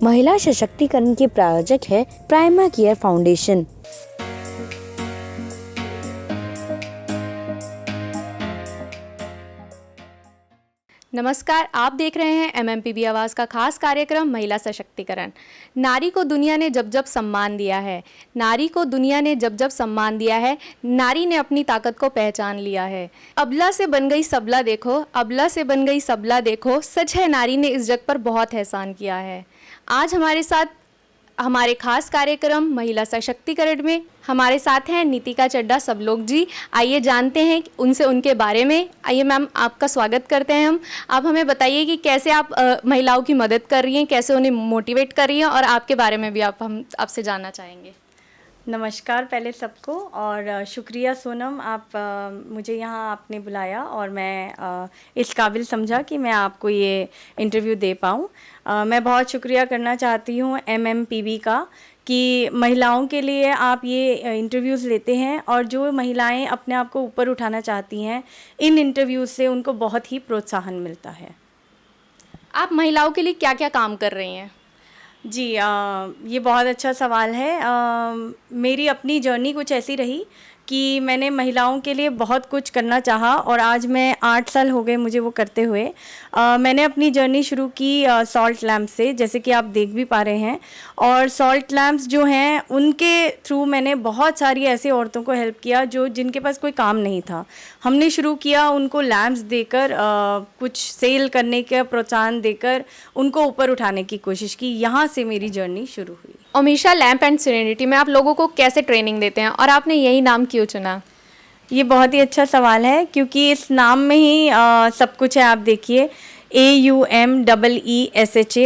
महिला सशक्तिकरण के प्रायोजक है प्राइमा केयर फाउंडेशन। नमस्कार, आप देख रहे हैं MMPB आवाज़ का खास कार्यक्रम महिला सशक्तिकरण। नारी को दुनिया ने जब जब सम्मान दिया है, नारी को दुनिया ने जब जब सम्मान दिया है, नारी ने अपनी ताकत को पहचान लिया है। अबला से बन गई सबला देखो, अबला से बन गई सबला देखो, सच है नारी ने इस जग पर बहुत एहसान किया है। आज हमारे साथ हमारे खास कार्यक्रम महिला सशक्तिकरण में हमारे साथ हैं नीतिका चड्ढा सब लोग जी। आइए जानते हैं उनसे उनके बारे में। आइए मैम, आपका स्वागत करते हैं हम। आप हमें बताइए कि कैसे आप महिलाओं की मदद कर रही हैं, कैसे उन्हें मोटिवेट कर रही हैं, और आपके बारे में भी हम आपसे जानना चाहेंगे। नमस्कार पहले सबको, और शुक्रिया सोनम, आप मुझे यहाँ आपने बुलाया और मैं इस काबिल समझा कि मैं आपको ये इंटरव्यू दे पाऊँ। मैं बहुत शुक्रिया करना चाहती हूँ MMPB का कि महिलाओं के लिए आप ये इंटरव्यूज़ लेते हैं, और जो महिलाएं अपने आप को ऊपर उठाना चाहती हैं, इन इंटरव्यूज़ से उनको बहुत ही प्रोत्साहन मिलता है। आप महिलाओं के लिए क्या क्या काम कर रही हैं? जी, ये बहुत अच्छा सवाल है। मेरी अपनी जर्नी कुछ ऐसी रही कि मैंने महिलाओं के लिए बहुत कुछ करना चाहा, और आज मैं 8 साल हो गए मुझे वो करते हुए। मैंने अपनी जर्नी शुरू की सॉल्ट लैम्प से, जैसे कि आप देख भी पा रहे हैं। और सॉल्ट लैम्प्स जो हैं उनके थ्रू मैंने बहुत सारी ऐसी औरतों को हेल्प किया जो जिनके पास कोई काम नहीं था। हमने शुरू किया उनको लैम्प्स देकर, कुछ सेल करने का प्रोत्साहन देकर उनको ऊपर उठाने की कोशिश की। यहाँ से मेरी जर्नी शुरू हुई। ओमिशा लैम्प एंड सेरेनिटी में आप लोगों को कैसे ट्रेनिंग देते हैं, और आपने यही नाम क्यों चुना? ये बहुत ही अच्छा सवाल है, क्योंकि इस नाम में ही सब कुछ है। आप देखिए, AUMEESHA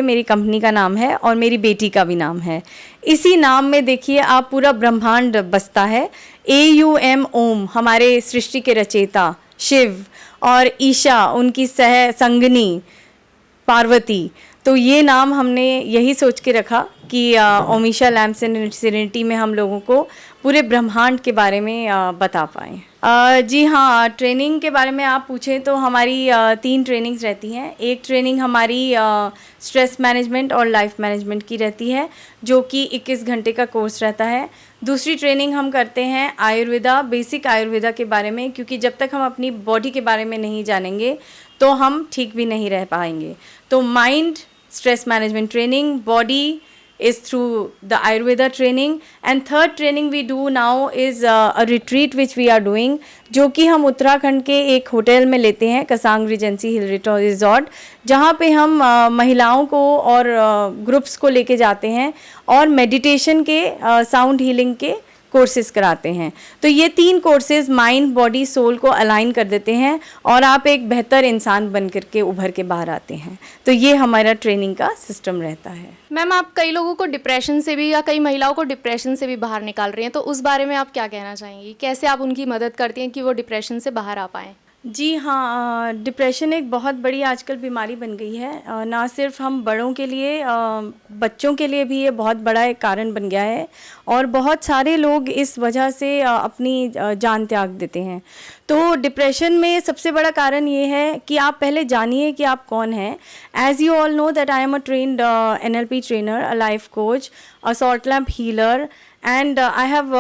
मेरी कंपनी का नाम है, और मेरी बेटी का भी नाम है। इसी नाम में देखिए आप पूरा ब्रह्मांड बसता है। AUM ओम, हमारे सृष्टि के रचयिता शिव, और ईशा उनकी संगनी पार्वती। तो ये नाम हमने यही सोच के रखा कि ओमिशा लैम्प एंड सेरेनिटी में हम लोगों को पूरे ब्रह्मांड के बारे में बता पाएँ। जी हाँ, ट्रेनिंग के बारे में आप पूछें तो हमारी 3 ट्रेनिंग्स रहती हैं। एक ट्रेनिंग हमारी स्ट्रेस मैनेजमेंट और लाइफ मैनेजमेंट की रहती है, जो कि 21 घंटे का कोर्स रहता है। दूसरी ट्रेनिंग हम करते हैं आयुर्वेदा, बेसिक आयुर्वेदा के बारे में, क्योंकि जब तक हम अपनी बॉडी के बारे में नहीं जानेंगे तो हम ठीक भी नहीं रह पाएंगे। तो mind stress management training, body is through the Ayurveda training, and third training we do now is a retreat which we are doing, जो कि हम उत्तराखंड के एक होटल में लेते हैं, कसांग रिजेंसी हिल रिजॉर्ट, जहाँ पे हम महिलाओं को और ग्रुप्स को लेके जाते हैं और मेडिटेशन के साउंड हीलिंग के कोर्सेज कराते हैं। तो ये 3 कोर्सेज माइंड, बॉडी, सोल को अलाइन कर देते हैं, और आप एक बेहतर इंसान बन करके उभर के बाहर आते हैं। तो ये हमारा ट्रेनिंग का सिस्टम रहता है। मैम, आप कई लोगों को डिप्रेशन से भी, या कई महिलाओं को डिप्रेशन से भी बाहर निकाल रही हैं, तो उस बारे में आप क्या कहना चाहेंगी? कैसे आप उनकी मदद करती हैं कि वो डिप्रेशन से बाहर आ पाएँ? जी हाँ, डिप्रेशन एक बहुत बड़ी आजकल बीमारी बन गई है। ना सिर्फ हम बड़ों के लिए, बच्चों के लिए भी ये बहुत बड़ा एक कारण बन गया है, और बहुत सारे लोग इस वजह से अपनी जान त्याग देते हैं। तो डिप्रेशन में सबसे बड़ा कारण ये है कि आप पहले जानिए कि आप कौन हैं। As you all know that I am a trained NLP trainer, a life coach, a salt lamp healer, and I have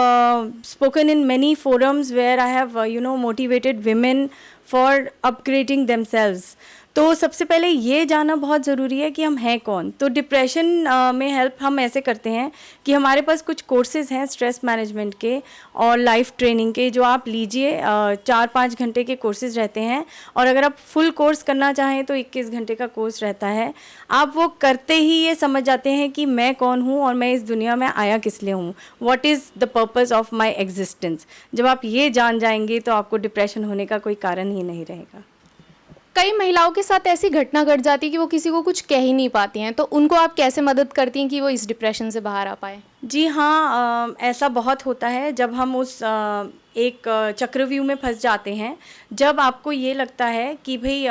spoken in many forums where I have motivated women for upgrading themselves. तो सबसे पहले ये जानना बहुत ज़रूरी है कि हम हैं कौन। तो डिप्रेशन में हेल्प हम ऐसे करते हैं कि हमारे पास कुछ कोर्सेज़ हैं स्ट्रेस मैनेजमेंट के और लाइफ ट्रेनिंग के, जो आप लीजिए। 4-5 घंटे के कोर्सेज़ रहते हैं, और अगर आप फुल कोर्स करना चाहें तो 21 घंटे का कोर्स रहता है। आप वो करते ही ये समझ जाते हैं कि मैं कौन हूँ और मैं इस दुनिया में आया किस लिए हूँ, what is the purpose of my existence. जब आप ये जान जाएंगे तो आपको डिप्रेशन होने का कोई कारण ही नहीं रहेगा। कई महिलाओं के साथ ऐसी घटना घट जाती है कि वो किसी को कुछ कह ही नहीं पाती हैं, तो उनको आप कैसे मदद करती हैं कि वो इस डिप्रेशन से बाहर आ पाए? जी हाँ, ऐसा बहुत होता है जब हम उस एक चक्रव्यूह में फंस जाते हैं, जब आपको ये लगता है कि भाई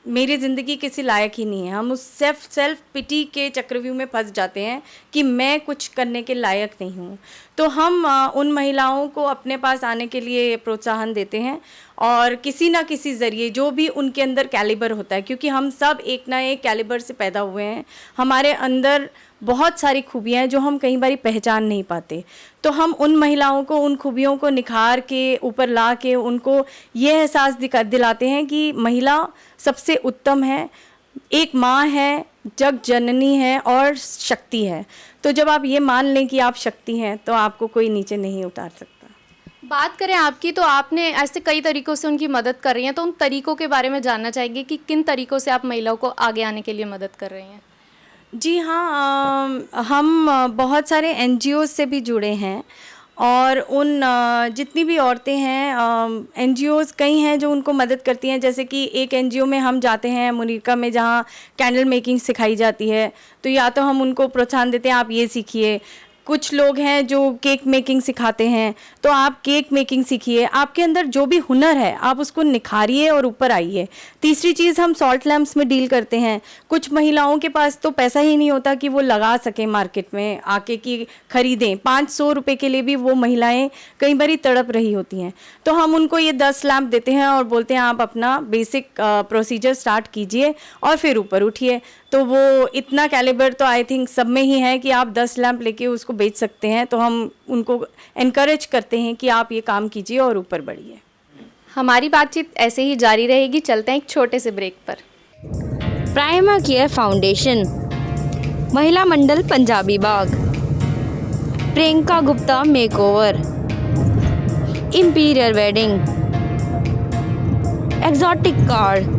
मेरी ज़िंदगी किसी लायक ही नहीं है। हम उस सेल्फ पिटी के चक्रव्यूह में फंस जाते हैं कि मैं कुछ करने के लायक नहीं हूँ। तो हम उन महिलाओं को अपने पास आने के लिए प्रोत्साहन देते हैं, और किसी ना किसी ज़रिए जो भी उनके अंदर कैलिबर होता है, क्योंकि हम सब एक ना एक कैलिबर से पैदा हुए हैं, हमारे अंदर बहुत सारी खूबियाँ हैं जो हम कई बार पहचान नहीं पाते। तो हम उन महिलाओं को उन खूबियों को निखार के ऊपर ला के उनको ये एहसास दिलाते हैं कि महिला सबसे उत्तम है, एक माँ है, जग जननी है और शक्ति है। तो जब आप ये मान लें कि आप शक्ति हैं तो आपको कोई नीचे नहीं उतार सकता। बात करें आपकी, तो आपने ऐसे कई तरीक़ों से उनकी मदद कर रही हैं, तो उन तरीक़ों के बारे में जानना चाहेंगे कि किन तरीक़ों से आप महिलाओं को आगे आने के लिए मदद कर रही हैं? जी हाँ, हम बहुत सारे NGOs से भी जुड़े हैं और उन जितनी भी औरतें हैं, NGOs कई हैं जो उनको मदद करती हैं। जैसे कि एक NGO में हम जाते हैं मुनीरका में, जहाँ कैंडल मेकिंग सिखाई जाती है, तो या तो हम उनको प्रोत्साहन देते हैं आप ये सीखिए। कुछ लोग हैं जो केक मेकिंग सिखाते हैं, तो आप केक मेकिंग सीखिए। आपके अंदर जो भी हुनर है आप उसको निखारिए और ऊपर आइए। तीसरी चीज़, हम सॉल्ट लैम्प्स में डील करते हैं। कुछ महिलाओं के पास तो पैसा ही नहीं होता कि वो लगा सकें मार्केट में आके कि ख़रीदें। 500 रुपये के लिए भी वो महिलाएं कई बार तड़प रही होती हैं। तो हम उनको ये 10 लैम्प देते हैं और बोलते हैं आप अपना बेसिक प्रोसीजर स्टार्ट कीजिए और फिर ऊपर उठिए। तो वो इतना कैलिबर तो आई थिंक सब में ही है कि आप 10 लैम्प लेके उसको बेच सकते हैं। तो हम उनको एनकरेज करते हैं कि आप ये काम कीजिए और ऊपर बढ़िए। हमारी बातचीत ऐसे ही जारी रहेगी। चलते हैं एक छोटे से ब्रेक पर। Prima Care Foundation, Mahila Mandal Punjabi Bagh, Priyanka Gupta makeover, Imperial Wedding, Exotic Card,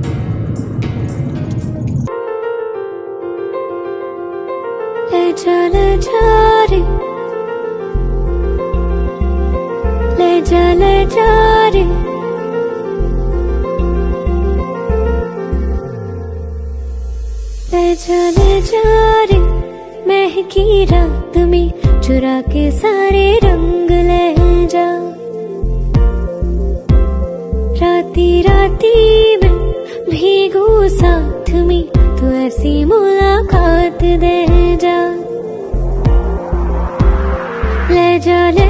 ले जा रे, ले जा रे, ले जा रे, महकी रात में चुरा के सारे रंग ले जा। राती राती में भीगू साथ में, तू ऐसी मुलाकात दे जा। ले जा रे,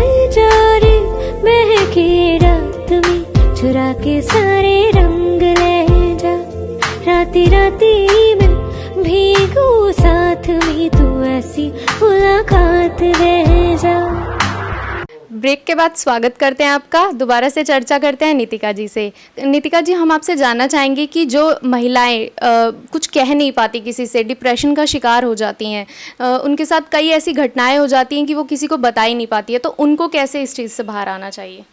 महकी रात में चुरा के सारे रंग ले जा। राती राती में भीगू साथ में, तू ऐसी मुलाकात ले जा। ब्रेक के बाद स्वागत करते हैं आपका। दोबारा से चर्चा करते हैं नितिका जी से। नितिका जी, हम आपसे जानना चाहेंगे कि जो महिलाएं कुछ कह नहीं पाती किसी से, डिप्रेशन का शिकार हो जाती हैं, उनके साथ कई ऐसी घटनाएं हो जाती हैं कि वो किसी को बता ही नहीं पाती है, तो उनको कैसे इस चीज़ से बाहर आना चाहिए?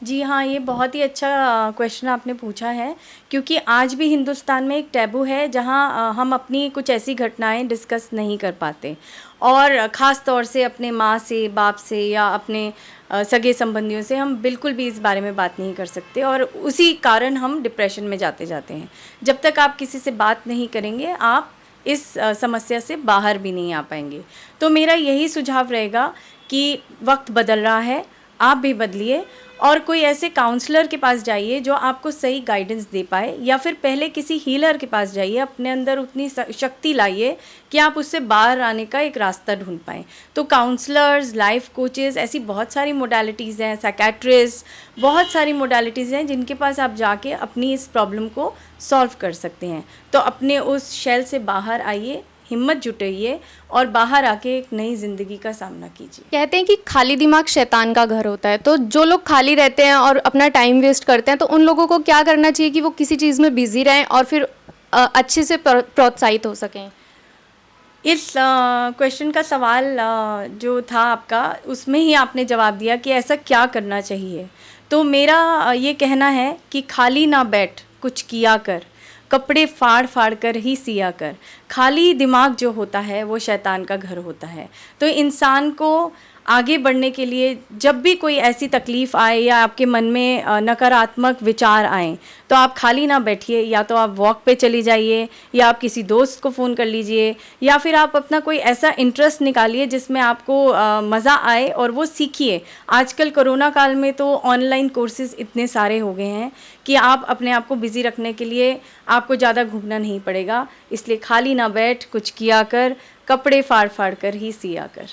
जी हाँ, ये बहुत ही अच्छा क्वेश्चन आपने पूछा है, क्योंकि आज भी हिंदुस्तान में एक टैबू है जहाँ हम अपनी कुछ ऐसी घटनाएं डिस्कस नहीं कर पाते, और ख़ास तौर से अपने माँ से, बाप से या अपने सगे संबंधियों से हम बिल्कुल भी इस बारे में बात नहीं कर सकते, और उसी कारण हम डिप्रेशन में जाते हैं। जब तक आप किसी से बात नहीं करेंगे आप इस समस्या से बाहर भी नहीं आ पाएंगे। तो मेरा यही सुझाव रहेगा कि वक्त बदल रहा है, आप भी बदलिए और कोई ऐसे काउंसलर के पास जाइए जो आपको सही गाइडेंस दे पाए, या फिर पहले किसी हीलर के पास जाइए, अपने अंदर उतनी शक्ति लाइए कि आप उससे बाहर आने का एक रास्ता ढूंढ पाएँ। तो काउंसलर्स, लाइफ कोचेस, ऐसी बहुत सारी मोडालिटीज़ हैं, साइकेट्रिस्ट, बहुत सारी मोडालिटीज़ हैं जिनके पास आप जाके अपनी इस प्रॉब्लम को सॉल्व कर सकते हैं। तो अपने उस शेल से बाहर आइए, हिम्मत जुटाइए और बाहर आके एक नई ज़िंदगी का सामना कीजिए। कहते हैं कि खाली दिमाग शैतान का घर होता है, तो जो लोग खाली रहते हैं और अपना टाइम वेस्ट करते हैं, तो उन लोगों को क्या करना चाहिए कि वो किसी चीज़ में बिजी रहें और फिर अच्छे से प्रोत्साहित हो सकें? इस क्वेश्चन का सवाल जो था आपका, उसमें ही आपने जवाब दिया कि ऐसा क्या करना चाहिए। तो मेरा ये कहना है कि खाली ना बैठ, कुछ किया कर, कपड़े फाड़ फाड़ कर ही सिया कर। खाली दिमाग जो होता है वो शैतान का घर होता है। तो इंसान को आगे बढ़ने के लिए जब भी कोई ऐसी तकलीफ़ आए या आपके मन में नकारात्मक विचार आएँ, तो आप खाली ना बैठिए, या तो आप वॉक पे चली जाइए, या आप किसी दोस्त को फ़ोन कर लीजिए, या फिर आप अपना कोई ऐसा इंटरेस्ट निकालिए जिसमें आपको मज़ा आए और वो सीखिए। आजकल कोरोना काल में तो ऑनलाइन कोर्सेज़ इतने सारे हो गए हैं कि आप अपने आप को बिज़ी रखने के लिए आपको ज़्यादा घूमना नहीं पड़ेगा। इसलिए खाली ना बैठ, कुछ किया कर, कपड़े फाड़ फाड़ कर ही सिया कर।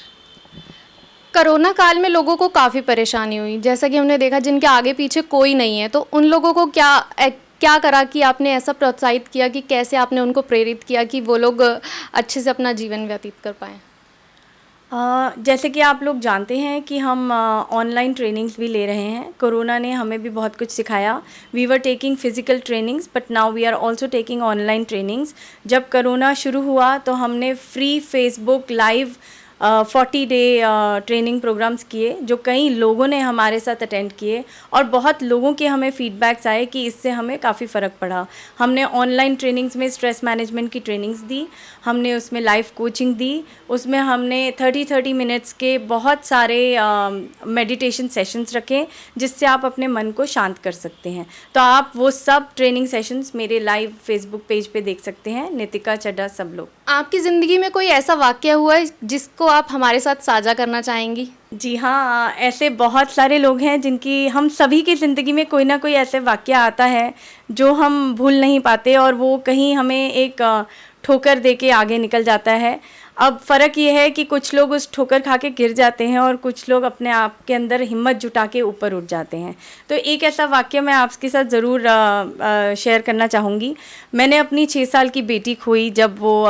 कोरोना काल में लोगों को काफ़ी परेशानी हुई, जैसा कि हमने देखा जिनके आगे पीछे कोई नहीं है, तो उन लोगों को क्या करा कि आपने ऐसा प्रोत्साहित किया कि कैसे आपने उनको प्रेरित किया कि वो लोग अच्छे से अपना जीवन व्यतीत कर पाएँ? जैसे कि आप लोग जानते हैं कि हम ऑनलाइन ट्रेनिंग्स भी ले रहे हैं। कोरोना ने हमें भी बहुत कुछ सिखाया। We were taking physical trainings but now we are also taking online trainings. जब कोरोना शुरू हुआ तो हमने free Facebook live 40 day training programmes किए, जो कई लोगों ने हमारे साथ अटेंड किए और बहुत लोगों के हमें फीडबैक्स आए कि इससे हमें काफ़ी फ़र्क पड़ा। हमने ऑनलाइन ट्रेनिंग्स में स्ट्रेस मैनेजमेंट की ट्रेनिंग्स दी, हमने उसमें लाइव कोचिंग दी, उसमें हमने 30 मिनट्स के बहुत सारे मेडिटेशन सेशंस रखे जिससे आप अपने मन को शांत कर सकते हैं। तो आप वो सब ट्रेनिंग सेशंस मेरे लाइव फेसबुक पेज पे देख सकते हैं, नितिका चड्ढा सब लोग। आपकी ज़िंदगी में कोई ऐसा वाक़या हुआ है जिसको आप हमारे साथ साझा करना चाहेंगी? जी हाँ, ऐसे बहुत सारे लोग हैं जिनकी हम सभी की ज़िंदगी में कोई ना कोई ऐसे वाक़या आता है जो हम भूल नहीं पाते और वो कहीं हमें एक ठोकर दे के आगे निकल जाता है। अब फ़र्क ये है कि कुछ लोग उस ठोकर खा के गिर जाते हैं और कुछ लोग अपने आप के अंदर हिम्मत जुटा के ऊपर उठ जाते हैं। तो एक ऐसा वाक़या मैं आपके साथ ज़रूर शेयर करना चाहूँगी। मैंने अपनी 6 साल की बेटी खोई जब वो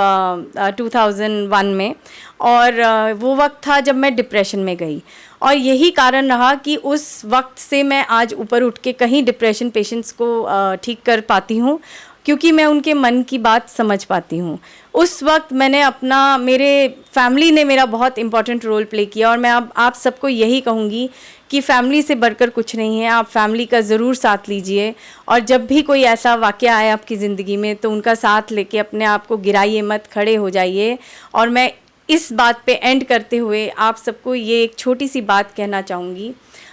2001 में, और वो वक्त था जब मैं डिप्रेशन में गई, और यही कारण रहा कि उस वक्त से मैं आज ऊपर उठ के कहीं डिप्रेशन पेशेंट्स को ठीक कर पाती हूँ, क्योंकि मैं उनके मन की बात समझ पाती हूँ। उस वक्त मेरे फैमिली ने मेरा बहुत इम्पॉर्टेंट रोल प्ले किया, और मैं अब आप सबको यही कहूँगी कि फैमिली से बढ़कर कुछ नहीं है। आप फैमिली का ज़रूर साथ लीजिए, और जब भी कोई ऐसा वाक़या आए आपकी ज़िंदगी में तो उनका साथ लेके अपने आप को गिराइए मत, खड़े हो जाइए। और मैं इस बात पे एंड करते हुए आप सबको ये एक छोटी सी बात कहना चाहूँगी,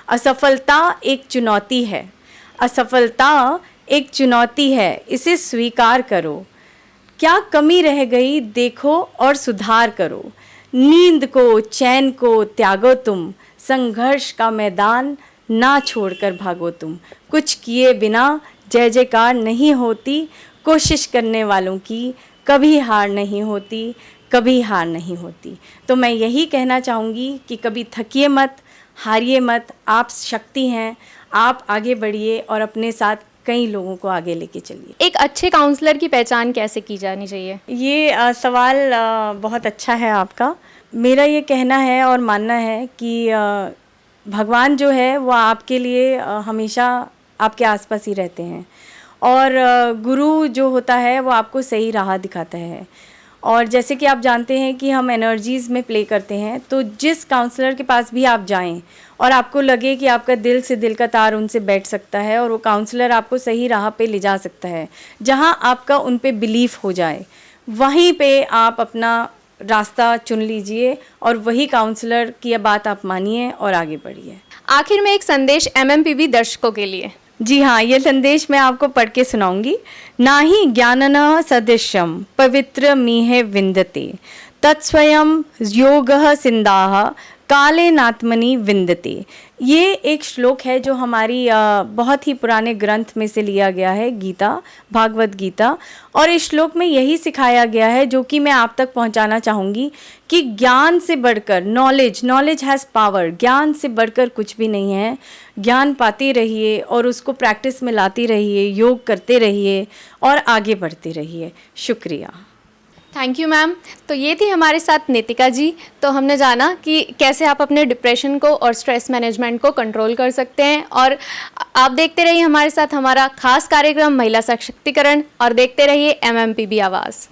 असफलता एक चुनौती है, असफलता एक चुनौती है, इसे स्वीकार करो। क्या कमी रह गई देखो और सुधार करो। नींद को चैन को त्यागो तुम, संघर्ष का मैदान ना छोड़कर भागो तुम। कुछ किए बिना जय जयकार नहीं होती, कोशिश करने वालों की कभी हार नहीं होती, कभी हार नहीं होती। तो मैं यही कहना चाहूँगी कि कभी थकिए मत, हारिए मत, आप शक्ति हैं, आप आगे बढ़िए और अपने साथ कई लोगों को आगे लेके चलिए। एक अच्छे काउंसलर की पहचान कैसे की जानी चाहिए? ये सवाल बहुत अच्छा है आपका। मेरा ये कहना है और मानना है कि भगवान जो है वो आपके लिए हमेशा आपके आसपास ही रहते हैं, और गुरु जो होता है वो आपको सही राह दिखाता है। और जैसे कि आप जानते हैं कि हम एनर्जीज़ में प्ले करते हैं, तो जिस काउंसलर के पास भी आप जाएं और आपको लगे कि आपका दिल से दिल का तार उनसे बैठ सकता है और वो काउंसलर आपको सही राह पे ले जा सकता है, जहां आपका उन पे बिलीफ हो जाए, वहीं पे आप अपना रास्ता चुन लीजिए और वही काउंसलर की बात आप मानिए और आगे बढ़िए। आखिर में एक संदेश MMPB दर्शकों के लिए। जी हाँ, ये संदेश मैं आपको पढ़ के सुनाऊंगी। ना ही ज्ञाननः सदृशम पवित्र मीहे विन्दते, तत्स्वयं योगः सिन्धाः काले नात्मनि विन्दते। ये एक श्लोक है जो हमारी बहुत ही पुराने ग्रंथ में से लिया गया है, गीता, भागवत गीता। और इस श्लोक में यही सिखाया गया है जो कि मैं आप तक पहुंचाना चाहूँगी कि ज्ञान से बढ़कर नॉलेज हैज़ पावर, ज्ञान से बढ़कर कुछ भी नहीं है। ज्ञान पाते रहिए और उसको प्रैक्टिस में लाते रहिए, योग करते रहिए और आगे बढ़ते रहिए। शुक्रिया। Thank you ma'am. तो ये थी हमारे साथ नितिका जी। तो हमने जाना कि कैसे आप अपने डिप्रेशन को और स्ट्रेस मैनेजमेंट को कंट्रोल कर सकते हैं, और आप देखते रहिए हमारे साथ हमारा खास कार्यक्रम महिला सशक्तिकरण, और देखते रहिए MMPB आवाज़।